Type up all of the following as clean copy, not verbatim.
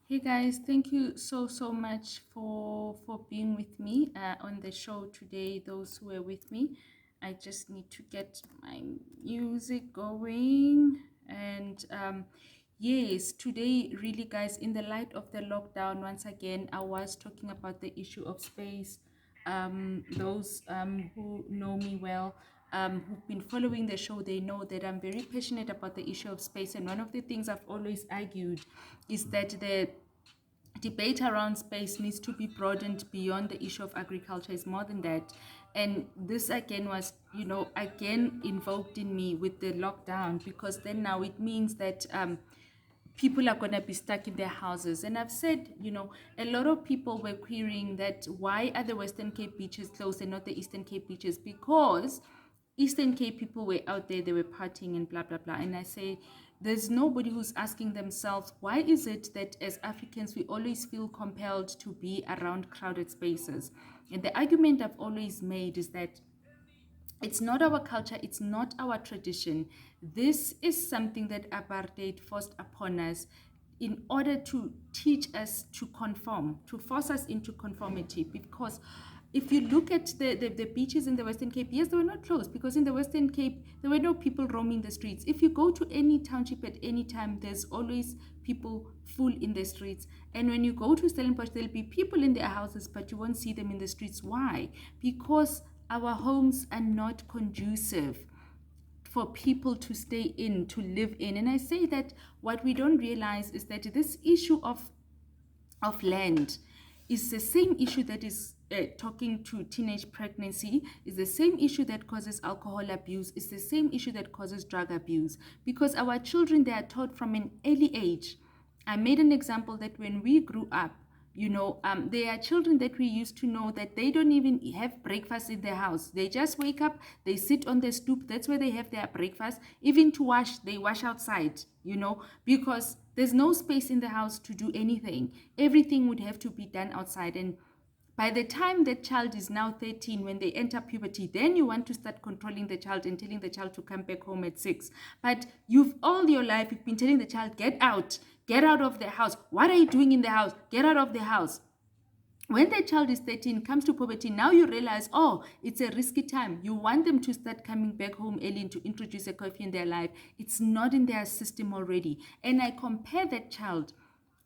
Hey guys, thank you so much for being with me on the show today. Those who are with me, I just need to get my music going. And yes, today, really, guys, in the light of the lockdown, once again, I was talking about the issue of space. Those who know me well, who've been following the show, they know that I'm very passionate about the issue of space. And one of the things I've always argued is that the debate around space needs to be broadened beyond the issue of agriculture. Is more than that. And this again was, again invoked in me with the lockdown, because then now it means that people are going to be stuck in their houses. And I've said, a lot of people were querying that why are the Western Cape beaches closed and not the Eastern Cape beaches? Because Eastern Cape people were out there, they were partying and blah, blah, blah. And I say, there's nobody who's asking themselves, why is it that as Africans, we always feel compelled to be around crowded spaces? And the argument I've always made is that it's not our culture, it's not our tradition. This is something that apartheid forced upon us in order to teach us to conform, to force us into conformity. Because if you look at the beaches in the Western Cape, yes, they were not closed, because in the Western Cape, there were no people roaming the streets. If you go to any township at any time, there's always people full in the streets. And when you go to Stellenbosch, there'll be people in their houses, but you won't see them in the streets. Why? Because our homes are not conducive for people to stay in, to live in. And I say that what we don't realize is that this issue of land is the same issue that is talking to teenage pregnancy, is the same issue that causes alcohol abuse, is the same issue that causes drug abuse. Because our children, they are taught from an early age. I made an example that when we grew up, there are children that we used to know that they don't even have breakfast in their house. They just wake up, they sit on the stoop. That's where they have their breakfast. Even to wash, they wash outside, because there's no space in the house to do anything. Everything would have to be done outside. And by the time that child is now 13, when they enter puberty, then you want to start controlling the child and telling the child to come back home at 6. But you've all your life, you've been telling the child, get out of the house. What are you doing in the house? Get out of the house. When the child is 13, comes to puberty, now you realize, oh, it's a risky time. You want them to start coming back home early and to introduce a curfew in their life. It's not in their system already. And I compare that child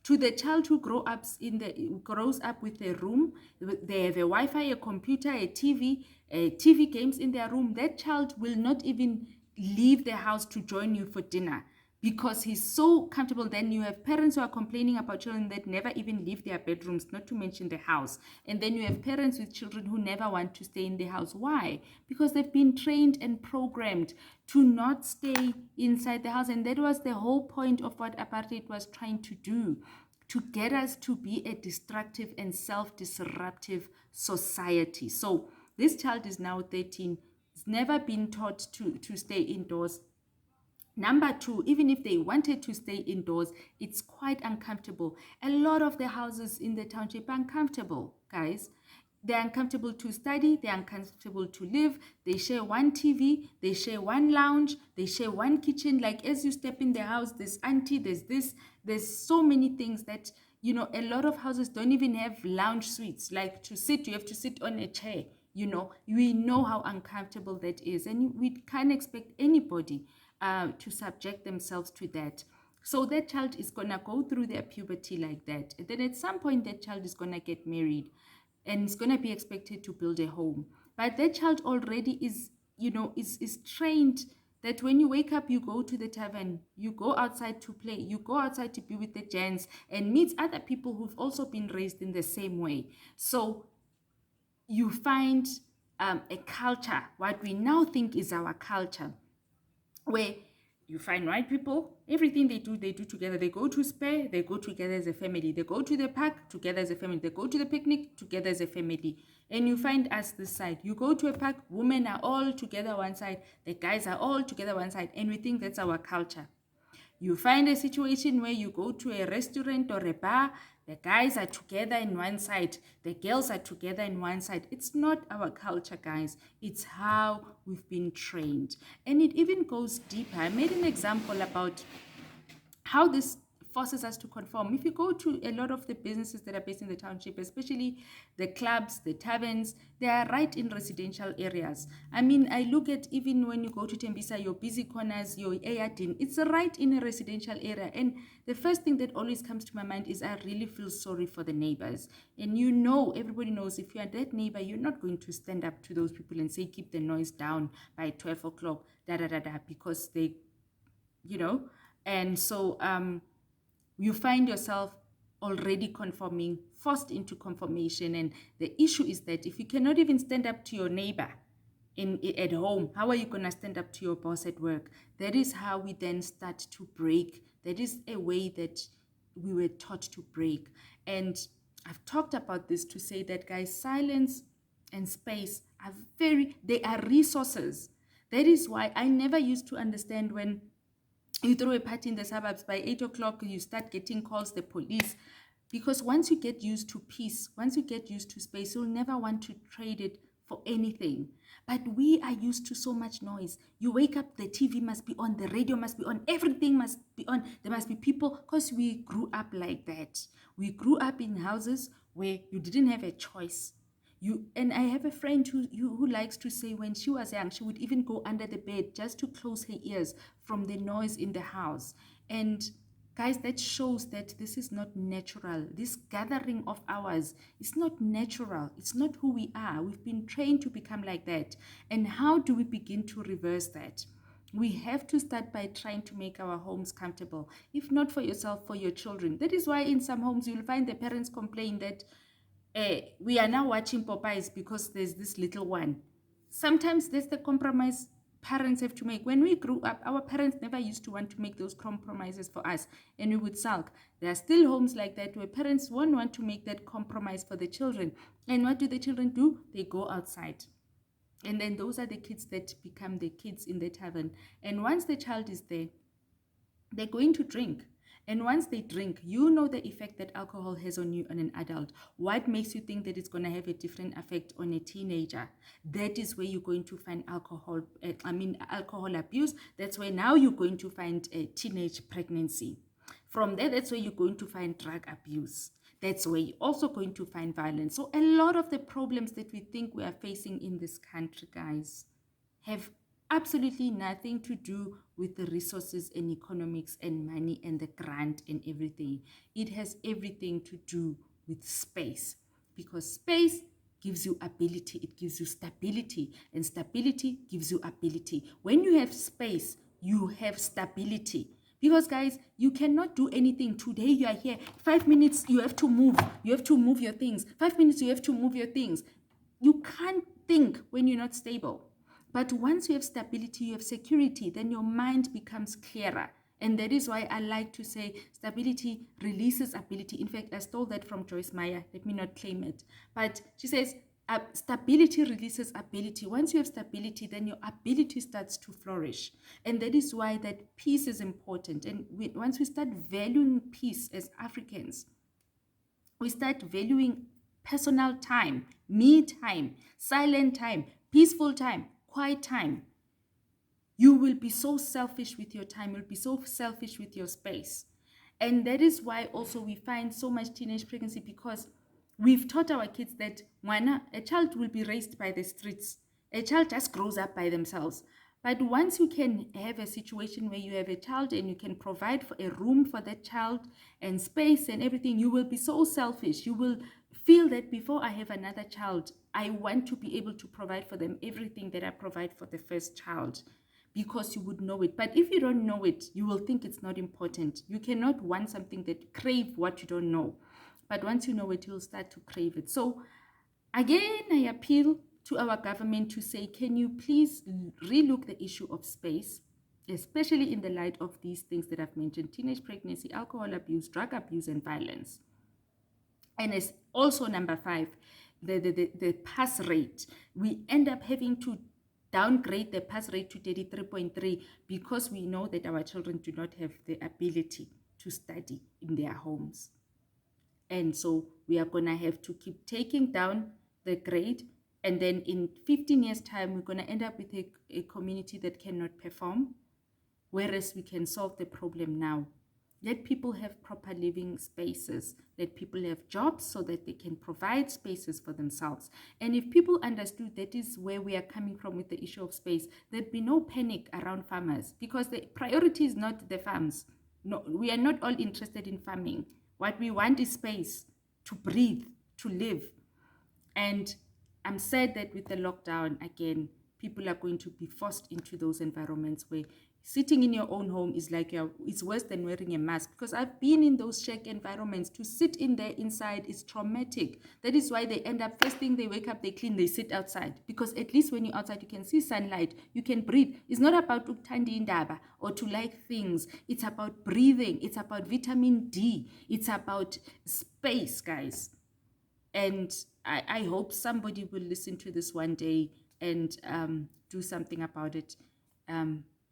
to the child who grows up with a room. They have a Wi-Fi, a computer, a TV games in their room. That child will not even leave the house to join you for dinner, because he's so comfortable. Then you have parents who are complaining about children that never even leave their bedrooms, not to mention the house. And then you have parents with children who never want to stay in the house. Why? Because they've been trained and programmed to not stay inside the house. And that was the whole point of what apartheid was trying to do, to get us to be a destructive and self-disruptive society. So this child is now 13. He's never been taught to stay indoors. Number two, even if they wanted to stay indoors, it's quite uncomfortable. A lot of the houses in the township are uncomfortable, guys. They're uncomfortable to study, they're uncomfortable to live. They share one TV, they share one lounge, they share one kitchen. Like as you step in the house, there's auntie, there's this, there's so many things that, a lot of houses don't even have lounge suites. Like to sit, you have to sit on a chair. We know how uncomfortable that is, and we can't expect anybody to subject themselves to that. So that child is gonna go through their puberty like that. And then at some point, that child is gonna get married and is gonna be expected to build a home. But that child already is trained that when you wake up, you go to the tavern, you go outside to play, you go outside to be with the gents and meet other people who've also been raised in the same way. So you find a culture, what we now think is our culture, where you find white people, everything they do together. They go to Spare, they go together as a family. They go to the park together as a family. They go to the picnic together as a family. And you find us this side. You go to a park, women are all together one side, the guys are all together one side, and we think that's our culture. You find a situation where you go to a restaurant or a bar, the guys are together in one side, the girls are together in one side. It's not our culture, guys. It's how we've been trained. And it even goes deeper. I made an example about how this forces us to conform. If you go to a lot of the businesses that are based in the township, especially the clubs, the taverns, they are right in residential areas. I mean, I look at even when you go to Tembisa, your busy corners, your Ayadin, it's right in a residential area. And the first thing that always comes to my mind is I really feel sorry for the neighbors. And you know, everybody knows if you are that neighbor, you're not going to stand up to those people and say, keep the noise down by 12 o'clock, because they, you know. And so you find yourself already conforming, forced into conformation. And the issue is that if you cannot even stand up to your neighbor at home, how are you going to stand up to your boss at work? That is how we then start to break. That is a way that we were taught to break. And I've talked about this to say that, guys, silence and space are they are resources. That is why I never used to understand when you throw a party in the suburbs, by 8 o'clock, you start getting calls, the police. Because once you get used to peace, once you get used to space, you'll never want to trade it for anything. But we are used to so much noise. You wake up, the TV must be on, the radio must be on, everything must be on. There must be people, because we grew up like that. We grew up in houses where you didn't have a choice. And I have a friend who likes to say when she was young, she would even go under the bed just to close her ears from the noise in the house. And guys, that shows that this is not natural. This gathering of ours is not natural. It's not who we are. We've been trained to become like that. And how do we begin to reverse that? We have to start by trying to make our homes comfortable. If not for yourself, for your children. That is why in some homes you'll find the parents complain that we are now watching Popeyes because there's this little one. Sometimes that's the compromise parents have to make. When we grew up, our parents never used to want to make those compromises for us, and we would sulk. There are still homes like that where parents won't want to make that compromise for the children. And what do the children do? They go outside. And then those are the kids that become the kids in the tavern. And once the child is there, they're going to drink. And once they drink, you know the effect that alcohol has on you, on an adult. What makes you think that it's going to have a different effect on a teenager? That is where you're going to find alcohol abuse. That's where now you're going to find a teenage pregnancy. From there, that's where you're going to find drug abuse. That's where you're also going to find violence. So a lot of the problems that we think we are facing in this country, guys, have absolutely nothing to do with the resources and economics and money and the grant and everything. It has everything to do with space, because space gives you ability, it gives you stability, and stability gives you ability. When you have space, you have stability. Because guys, you cannot do anything. Today you are here, 5 minutes you have to move your things. 5 minutes you have to move your things. You can't think when you're not stable. But once you have stability, you have security, then your mind becomes clearer. And that is why I like to say stability releases ability. In fact, I stole that from Joyce Meyer. Let me not claim it. But she says stability releases ability. Once you have stability, then your ability starts to flourish. And that is why that peace is important. And once we start valuing peace as Africans, we start valuing personal time, me time, silent time, peaceful time, quiet time. You will be so selfish with your time. You'll be so selfish with your space. And that is why also we find so much teenage pregnancy, because we've taught our kids that a child will be raised by the streets. A child just grows up by themselves. But once you can have a situation where you have a child and you can provide for a room for that child and space and everything, you will be so selfish. You will feel that before I have another child, I want to be able to provide for them everything that I provide for the first child, because you would know it. But if you don't know it, you will think it's not important. You cannot want something that crave what you don't know. But once you know it, you'll start to crave it. So again, I appeal to our government to say, can you please relook the issue of space, especially in the light of these things that I've mentioned: teenage pregnancy, alcohol abuse, drug abuse, and violence. And it's also number 5, the pass rate. We end up having to downgrade the pass rate to 33.3 because we know that our children do not have the ability to study in their homes. And so we are going to have to keep taking down the grade. And then in 15 years' time, we're going to end up with a community that cannot perform, whereas we can solve the problem now. Let people have proper living spaces. Let people have jobs so that they can provide spaces for themselves. And if people understood that is where we are coming from with the issue of space, there'd be no panic around farmers, because the priority is not the farms. No, we are not all interested in farming. What we want is space to breathe, to live. And I'm sad that with the lockdown, again, people are going to be forced into those environments where sitting in your own home is like it's worse than wearing a mask. Because I've been in those shack environments. To sit in there inside is traumatic. That is why they end up, first thing they wake up, they clean, they sit outside. Because at least when you're outside, you can see sunlight, you can breathe. It's not about uktandi indaba or to like things. It's about breathing. It's about vitamin D. It's about space, guys. And I hope somebody will listen to this one day and do something about it,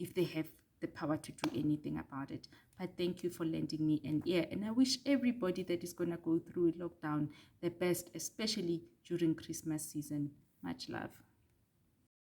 if they have the power to do anything about it. But thank you for lending me an ear. And I wish everybody that is going to go through lockdown the best, especially during Christmas season. Much love.